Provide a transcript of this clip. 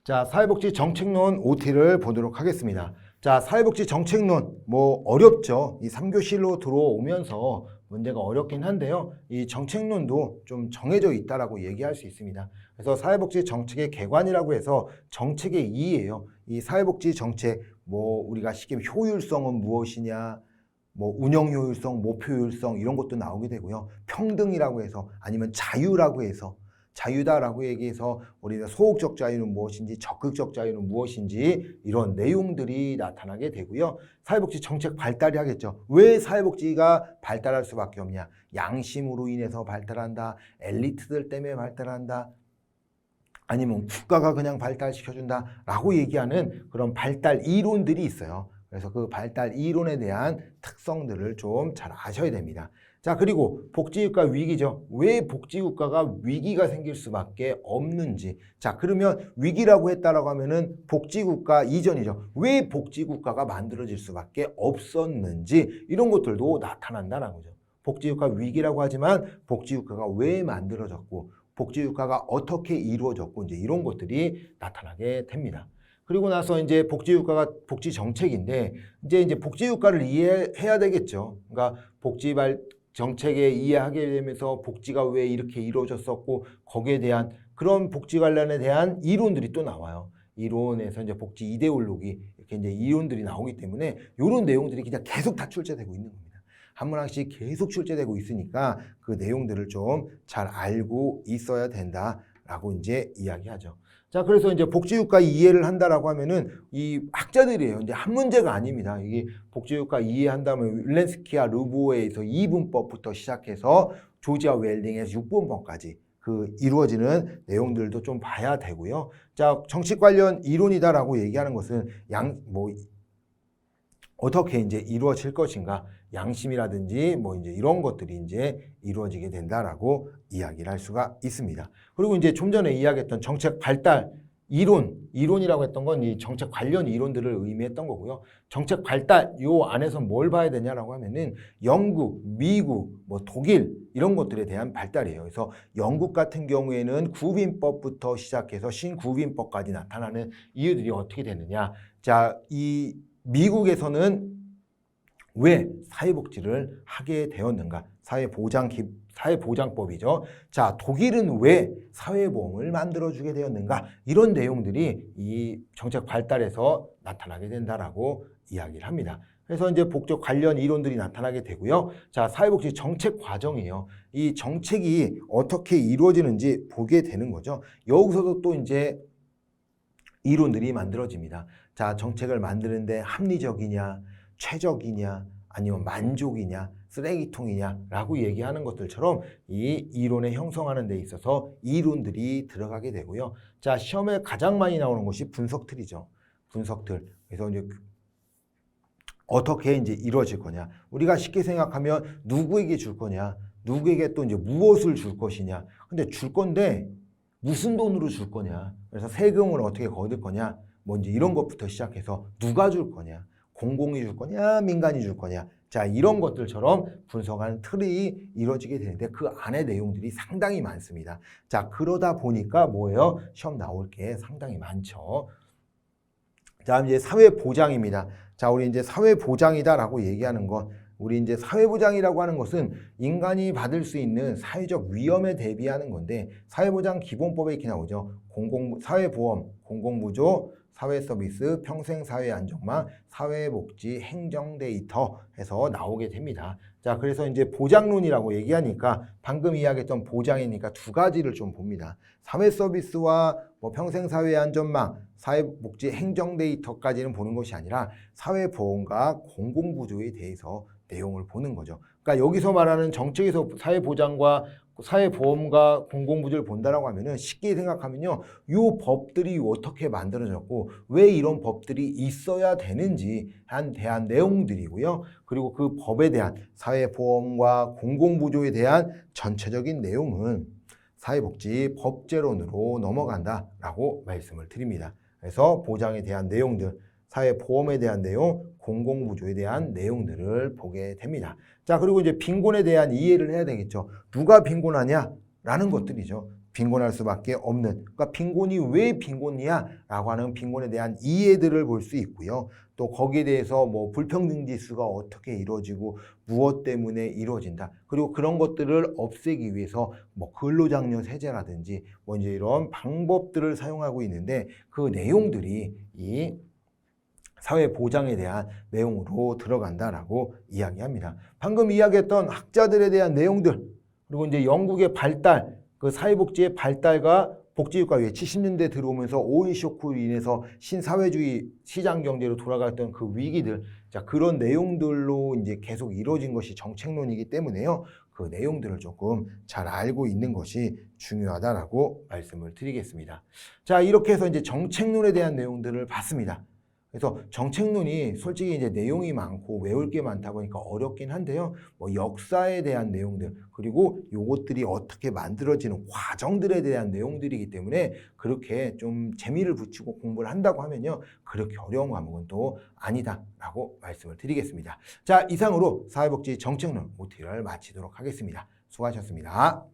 자, 사회복지 정책론 OT를 보도록 하겠습니다. 자, 사회복지 정책론 뭐 어렵죠. 이 3교시로 들어오면서 문제가 어렵긴 한데요. 이 정책론도 좀 정해져 있다라고 얘기할 수 있습니다. 그래서 사회복지 정책의 개관이라고 해서 정책의 이의예요. 이 사회복지 정책 뭐 우리가 쉽게 효율성은 무엇이냐, 뭐 운영 효율성, 목표 효율성 이런 것도 나오게 되고요. 평등이라고 해서 아니면 자유라고 해서 자유다라고 얘기해서 우리가 소극적 자유는 무엇인지 적극적 자유는 무엇인지 이런 내용들이 나타나게 되고요. 사회복지 정책 발달이 하겠죠. 왜 사회복지가 발달할 수밖에 없냐. 양심으로 인해서 발달한다. 엘리트들 때문에 발달한다. 아니면 국가가 그냥 발달시켜준다 라고 얘기하는 그런 발달 이론들이 있어요. 그래서 그 발달 이론에 대한 특성들을 좀 잘 아셔야 됩니다. 자, 그리고 복지국가 위기죠. 왜 복지국가가 위기가 생길 수밖에 없는지. 자, 그러면 위기라고 했다라고 하면은 복지국가 이전이죠. 왜 복지국가가 만들어질 수밖에 없었는지 이런 것들도 나타난다는 거죠. 복지국가 위기라고 하지만 복지국가가 왜 만들어졌고 복지국가가 어떻게 이루어졌고 이제 이런 것들이 나타나게 됩니다. 그리고 나서 이제 복지국가가 복지 정책인데 이제 복지국가를 이해해야 되겠죠. 그러니까 정책에 이해하게 되면서 복지가 왜 이렇게 이루어졌었고 거기에 대한 그런 복지 관련에 대한 이론들이 또 나와요. 이론에서 이제 복지 이데올로기 이렇게 이제 이론들이 나오기 때문에 이런 내용들이 그냥 계속 다 출제되고 있는 겁니다. 한 문항씩 계속 출제되고 있으니까 그 내용들을 좀 잘 알고 있어야 된다라고 이제 이야기하죠. 자, 그래서 이제 복지국가 이해를 한다라고 하면은 이 학자들이에요. 이제 한 문제가 아닙니다. 이게 복지국가 이해한다면 윌렌스키와 르보에에서 2분법부터 시작해서 조지아 웰딩에서 6분법까지 그 이루어지는 내용들도 좀 봐야 되고요. 자, 정책 관련 이론이다라고 얘기하는 것은 어떻게 이제 이루어질 것인가, 양심이라든지 뭐 이제 이런 것들이 이제 이루어지게 된다라고 이야기를 할 수가 있습니다. 그리고 이제 좀 전에 이야기했던 정책 발달 이론이라고 했던 건 이 정책 관련 이론들을 의미했던 거고요. 정책 발달 요 안에서 뭘 봐야 되냐라고 하면은 영국, 미국, 뭐 독일 이런 것들에 대한 발달이에요. 그래서 영국 같은 경우에는 구빈법부터 시작해서 신구빈법까지 나타나는 이유들이 어떻게 되느냐. 자, 이 미국에서는 왜 사회복지를 하게 되었는가? 사회보장법이죠. 자, 독일은 왜 사회보험을 만들어주게 되었는가? 이런 내용들이 이 정책 발달에서 나타나게 된다라고 이야기를 합니다. 그래서 이제 복지 관련 이론들이 나타나게 되고요. 자, 사회복지 정책 과정이에요. 이 정책이 어떻게 이루어지는지 보게 되는 거죠. 여기서도 또 이제 이론들이 만들어집니다. 자, 정책을 만드는데 합리적이냐, 최적이냐, 아니면 만족이냐, 쓰레기통이냐라고 얘기하는 것들처럼 이 이론에 형성하는 데 있어서 이론들이 들어가게 되고요. 자, 시험에 가장 많이 나오는 것이 분석틀이죠. 분석틀. 그래서 이제 어떻게 이제 이루어질 거냐. 우리가 쉽게 생각하면 누구에게 줄 거냐, 누구에게 또 이제 무엇을 줄 것이냐. 근데 줄 건데 무슨 돈으로 줄 거냐. 그래서 세금을 어떻게 거둘 거냐. 뭐 이제 이런 것부터 시작해서 누가 줄 거냐. 공공이 줄 거냐, 민간이 줄 거냐. 자, 이런 것들처럼 분석하는 틀이 이루어지게 되는데 그 안에 내용들이 상당히 많습니다. 자, 그러다 보니까 뭐예요? 시험 나올 게 상당히 많죠. 자, 이제 사회보장입니다. 자, 우리 이제 사회보장이다라고 얘기하는 것. 우리 이제 사회보장이라고 하는 것은 인간이 받을 수 있는 사회적 위험에 대비하는 건데 사회보장 기본법에 이렇게 나오죠. 사회보험, 공공부조, 사회서비스, 평생사회안정망, 사회복지, 행정데이터 해서 나오게 됩니다. 자, 그래서 이제 보장론이라고 얘기하니까 방금 이야기했던 보장이니까 두 가지를 좀 봅니다. 사회서비스와 뭐 평생사회안전망, 사회복지, 행정데이터까지는 보는 것이 아니라 사회보험과 공공부조에 대해서 내용을 보는 거죠. 그러니까 여기서 말하는 정책에서 사회보장과 사회보험과 공공부조를 본다라고 하면은 쉽게 생각하면요, 이 법들이 어떻게 만들어졌고 왜 이런 법들이 있어야 되는지 대한 내용들이고요. 그리고 그 법에 대한 사회보험과 공공부조에 대한 전체적인 내용은 사회복지 법제론으로 넘어간다라고 말씀을 드립니다. 그래서 보장에 대한 내용들, 사회보험에 대한 내용, 공공부조에 대한 내용들을 보게 됩니다. 자, 그리고 이제 빈곤에 대한 이해를 해야 되겠죠. 누가 빈곤하냐? 라는 것들이죠. 빈곤할 수밖에 없는, 그러니까 빈곤이 왜 빈곤이야라고 하는 빈곤에 대한 이해들을 볼 수 있고요. 또 거기에 대해서 뭐 불평등 지수가 어떻게 이루어지고 무엇 때문에 이루어진다. 그리고 그런 것들을 없애기 위해서 뭐 근로장려 세제라든지 뭐 이제 이런 방법들을 사용하고 있는데 그 내용들이 이 사회 보장에 대한 내용으로 들어간다라고 이야기합니다. 방금 이야기했던 학자들에 대한 내용들, 그리고 이제 영국의 발달, 그 사회복지의 발달과 복지국가 왜 70년대 들어오면서 오일 쇼크로 인해서 신사회주의 시장 경제로 돌아갔던 그 위기들, 자, 그런 내용들로 이제 계속 이루어진 것이 정책론이기 때문에요. 그 내용들을 조금 잘 알고 있는 것이 중요하다라고 말씀을 드리겠습니다. 자, 이렇게 해서 이제 정책론에 대한 내용들을 봤습니다. 그래서 정책론이 솔직히 이제 내용이 많고 외울 게 많다 보니까 어렵긴 한데요. 뭐 역사에 대한 내용들, 그리고 요것들이 어떻게 만들어지는 과정들에 대한 내용들이기 때문에 그렇게 좀 재미를 붙이고 공부를 한다고 하면요. 그렇게 어려운 과목은 또 아니다라고 말씀을 드리겠습니다. 자, 이상으로 사회복지 정책론 OT를 마치도록 하겠습니다. 수고하셨습니다.